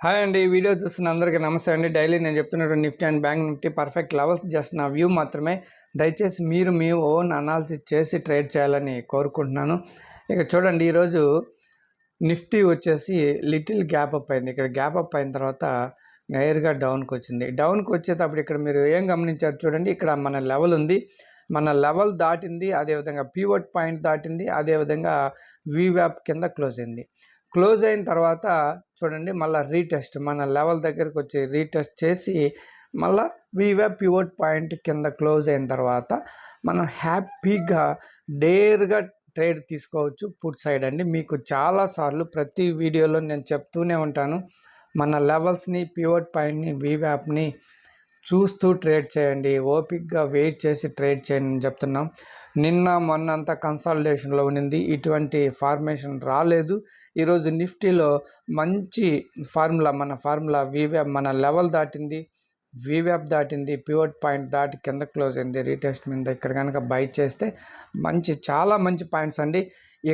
Hi అండి. ఈ video చూస్తున్న అందరికీ నమస్తే అండి. డైలీ నేను చెప్తున్నటువంటి Nifty and bank Nifty perfect levels just నా వ్యూ మాత్రమే. దయచేసి మీరు మీ ఓన్ అనాలిసిస్ చేసి ట్రేడ్ చేయాలని కోరుకుంటున్నాను. ఇక చూడండి, ఈరోజు నిఫ్టీ వచ్చేసి లిటిల్ గ్యాప్ అప్ అయింది. ఇక్కడ గ్యాప్ అప్ అయిన తర్వాత నేరుగా డౌన్కి వచ్చింది. డౌన్కి వచ్చేటప్పుడు ఇక్కడ మీరు ఏం గమనించారు చూడండి, ఇక్కడ మన లెవెల్ ఉంది. మన లెవెల్ దాటింది, అదేవిధంగా పీవట్ పాయింట్ దాటింది, అదేవిధంగా వీవ్యాప్ కింద క్లోజ్ అయింది. క్లోజ్ అయిన తర్వాత చూడండి, మళ్ళీ రీటెస్ట్ మన లెవెల్ దగ్గరికి వచ్చి రీటెస్ట్ చేసి మళ్ళీ వీవ్యాప్ పివట్ పాయింట్ కింద క్లోజ్ అయిన తర్వాత మనం హ్యాపీగా డేర్గా ట్రేడ్ తీసుకోవచ్చు పుట్ సైడ్ అండి. మీకు చాలాసార్లు ప్రతి వీడియోలో నేను చెప్తూనే ఉంటాను, మన లెవెల్స్ని పివట్ పాయింట్ని వీవ్యాప్ని చూస్తూ ట్రేడ్ చేయండి, ఓపిక్గా వెయిట్ చేసి ట్రేడ్ చేయండి అని చెప్తున్నాం. నిన్న మొన్న అంతా కన్సాలిడేషన్లో ఉన్నింది, ఇటువంటి ఫార్మేషన్ రాలేదు. ఈరోజు నిఫ్టీలో మంచి మన ఫార్ములా వీవ్యాప్ మన లెవెల్ దాటింది, వీవ్యాప్ దాటింది, పివట్ పాయింట్ దాటి కింద క్లోజ్ అయింది రీటెస్ట్ మీద. ఇక్కడ కనుక బై చేస్తే చాలా మంచి పాయింట్స్ అండి.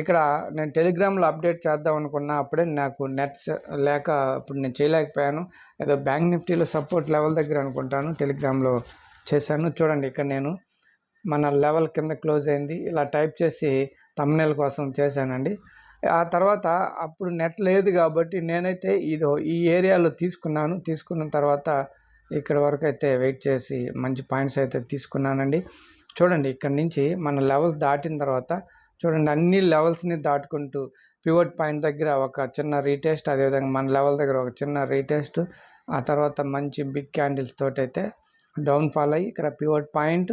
ఇక్కడ నేను టెలిగ్రామ్లో అప్డేట్ చేద్దాం అనుకున్నా, అప్పుడే నాకు నెట్స్ లేక ఇప్పుడు నేను చేయలేకపోయాను. ఏదో బ్యాంక్ నిఫ్టీలో సపోర్ట్ లెవెల్ దగ్గర అనుకుంటాను టెలిగ్రామ్లో చేశాను. చూడండి, ఇక్కడ నేను మన లెవెల్ కింద క్లోజ్ అయింది ఇలా టైప్ చేసి థంబ్నెయిల్ కోసం చేశానండి. ఆ తర్వాత అప్పుడు నెట్ లేదు కాబట్టి నేనైతే ఈ ఏరియాలో తీసుకున్న తర్వాత ఇక్కడ వరకు అయితే వెయిట్ చేసి మంచి పాయింట్స్ అయితే తీసుకున్నానండి. చూడండి, ఇక్కడ నుంచి మన లెవెల్స్ దాటిన తర్వాత చూడండి, అన్ని లెవెల్స్ని దాటుకుంటూ పివట్ పాయింట్ దగ్గర ఒక చిన్న రీటెస్ట్, అదేవిధంగా మన లెవెల్ దగ్గర ఒక చిన్న రీటెస్ట్, ఆ తర్వాత మంచి బిగ్ క్యాండిల్స్ తోటి అయితే డౌన్ ఫాల్ అయ్యి ఇక్కడ పివట్ పాయింట్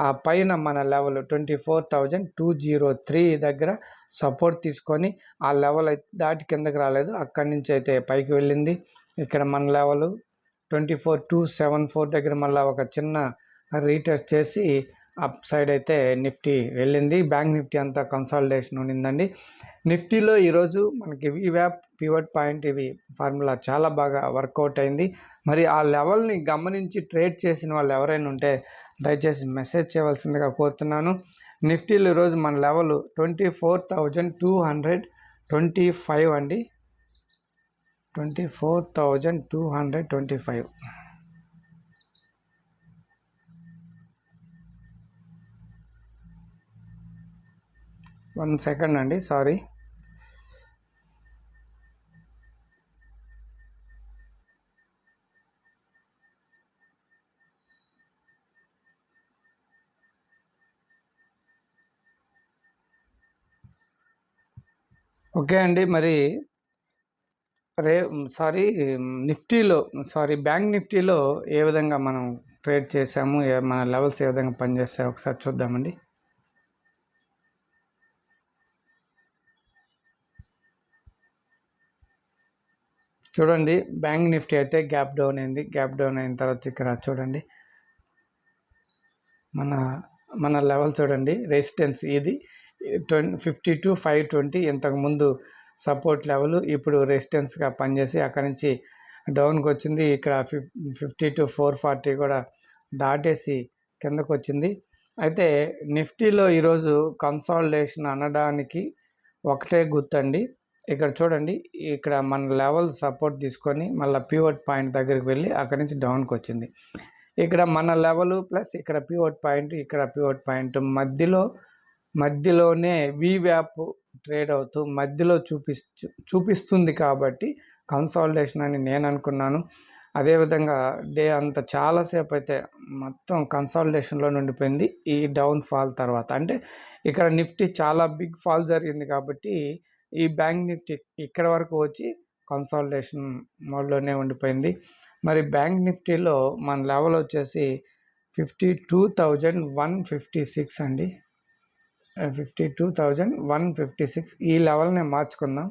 ఆ పైన మన లెవెల్ 24,203 దగ్గర సపోర్ట్ తీసుకొని ఆ లెవెల్ అయితే దాటి కిందకి రాలేదు, అక్కడి నుంచి అయితే పైకి వెళ్ళింది. ఇక్కడ మన లెవెల్ 24,274 దగ్గర మళ్ళీ ఒక చిన్న రీటెస్ట్ చేసి అప్ సైడ్ అయితే నిఫ్టీ వెళ్ళింది. బ్యాంక్ నిఫ్టీ అంతా కన్సాలిడేషన్ ఉండిందండి. నిఫ్టీలో ఈరోజు మనకి వీవ్యాప్ పివట్ పాయింట్ ఇవి ఫార్ములా చాలా బాగా వర్కౌట్ అయింది. మరి ఆ లెవెల్ని గమనించి ట్రేడ్ చేసిన వాళ్ళు ఎవరైనా ఉంటే దయచేసి మెసేజ్ చేయవలసిందిగా కోరుతున్నాను. నిఫ్టీలో ఈరోజు మన లెవెల్ 24,225 అండి, 24,225. 1 సెకండ్ అండి, సారీ. ఓకే అండి, మరి బ్యాంక్ నిఫ్టీలో ఏ విధంగా మనం ట్రేడ్ చేసాము, మన లెవెల్స్ ఏ విధంగా పనిచేస్తాయో ఒకసారి చూద్దామండి. చూడండి, బ్యాంక్ నిఫ్టీ అయితే గ్యాప్ డౌన్ అయింది. గ్యాప్ డౌన్ అయిన తర్వాత ఇక్కడ చూడండి, మన లెవెల్ చూడండి, రెసిస్టెన్స్ ఇది 52,520 ఇంతకుముందు సపోర్ట్ లెవెల్, ఇప్పుడు రెసిస్టెన్స్గా పనిచేసి అక్కడి నుంచి డౌన్కి వచ్చింది. ఇక్కడ 52,440 కూడా దాటేసి కిందకు వచ్చింది. అయితే నిఫ్టీలో ఈరోజు కన్సాలిడేషన్ అనడానికి ఒకటే గుర్తండి. ఇక్కడ చూడండి, ఇక్కడ మన లెవెల్ సపోర్ట్ తీసుకొని మళ్ళీ పివట్ పాయింట్ దగ్గరికి వెళ్ళి అక్కడి నుంచి డౌన్కి వచ్చింది. ఇక్కడ మన లెవెల్ ప్లస్ ఇక్కడ పివట్ పాయింట్, ఇక్కడ పివట్ పాయింట్ మధ్యలోనే వీవ్యాప్ ట్రేడ్ అవుతూ మధ్యలో చూపిస్తుంది కాబట్టి కన్సాలిడేషన్ అని నేను అనుకున్నాను. అదేవిధంగా డే అంతా చాలాసేపు అయితే మొత్తం కన్సాలిడేషన్లో ఉండిపోయింది ఈ డౌన్ ఫాల్ తర్వాత. అంటే ఇక్కడ నిఫ్టీ చాలా బిగ్ ఫాల్ జరిగింది కాబట్టి ఈ బ్యాంక్ నిఫ్టీ ఇక్కడ వరకు వచ్చి కన్సాలిడేషన్ మోడ్లోనే ఉండిపోయింది. మరి బ్యాంక్ నిఫ్టీలో మన లెవెల్ వచ్చేసి 52,156 అండి, 52,156. ఈ లెవెల్ని మార్చుకుందాం.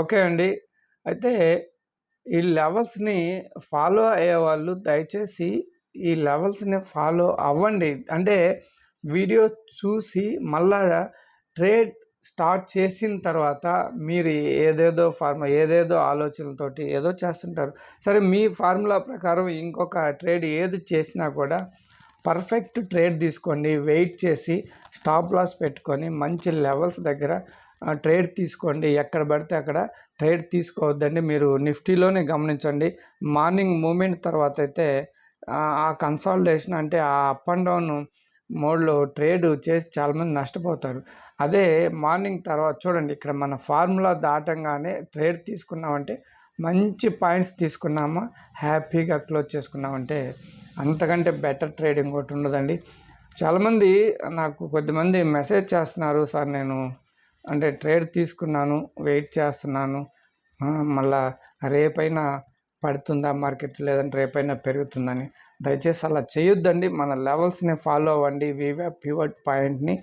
ఓకే అండి, అయితే ఈ లెవెల్స్ని ఫాలో అయ్యేవాళ్ళు దయచేసి ఈ లెవెల్స్ని ఫాలో అవ్వండి. అంటే వీడియో చూసి మళ్ళా ట్రేడ్ స్టార్ట్ చేసిన తర్వాత మీరు ఏదేదో ఆలోచనలతోటి ఏదో చేస్తుంటారు. సరే మీ ఫార్ములా ప్రకారం ఇంకొక ట్రేడ్ ఏది చేసినా కూడా పర్ఫెక్ట్ ట్రేడ్ తీసుకోండి. వెయిట్ చేసి స్టాప్ లాస్ పెట్టుకొని మంచి లెవెల్స్ దగ్గర ట్రేడ్ తీసుకోండి. ఎక్కడ పడితే అక్కడ ట్రేడ్ తీసుకోవద్దండి. మీరు నిఫ్టీలోనే గమనించండి. మార్నింగ్ మూమెంట్ తర్వాత అయితే ఆ కన్సాలిడేషన్ అంటే ఆ అప్ అండ్ డౌన్ మోడ్లో ట్రేడ్ చేసి చాలామంది నష్టపోతారు. అదే మార్నింగ్ తర్వాత చూడండి, ఇక్కడ మన ఫార్ములా దాటంగానే ట్రేడ్ తీసుకున్నామంటే మంచి పాయింట్స్ తీసుకున్నామా హ్యాపీగా క్లోజ్ చేసుకున్నామంటే అంతకంటే బెటర్ ట్రేడ్ ఇంకోటి ఉండదండి. చాలామంది నాకు కొద్దిమంది మెసేజ్ చేస్తున్నారు, సార్ నేను అంటే ట్రేడ్ తీసుకున్నాను, వెయిట్ చేస్తున్నాను, మళ్ళా రేపైనా పడుతుందా మార్కెట్ లేదంటే రేపైనా పెరుగుతుందని. దయచేసి అలా చేయొద్దండి. మన లెవెల్స్ని ఫాలో అవ్వండి. పివట్ పాయింట్ని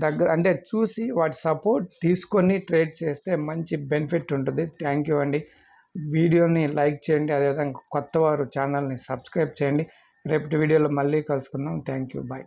దగ్గర అంటే చూసి వాటి సపోర్ట్ తీసుకొని ట్రేడ్ చేస్తే మంచి బెనిఫిట్ ఉంటుంది. థ్యాంక్ యూ అండి. వీడియోని లైక్ చేయండి, అదేవిధంగా కొత్త వారు ఛానల్ని సబ్స్క్రైబ్ చేయండి. రేపటి వీడియోలో మళ్ళీ కలుసుకుందాం. Thank you, bye.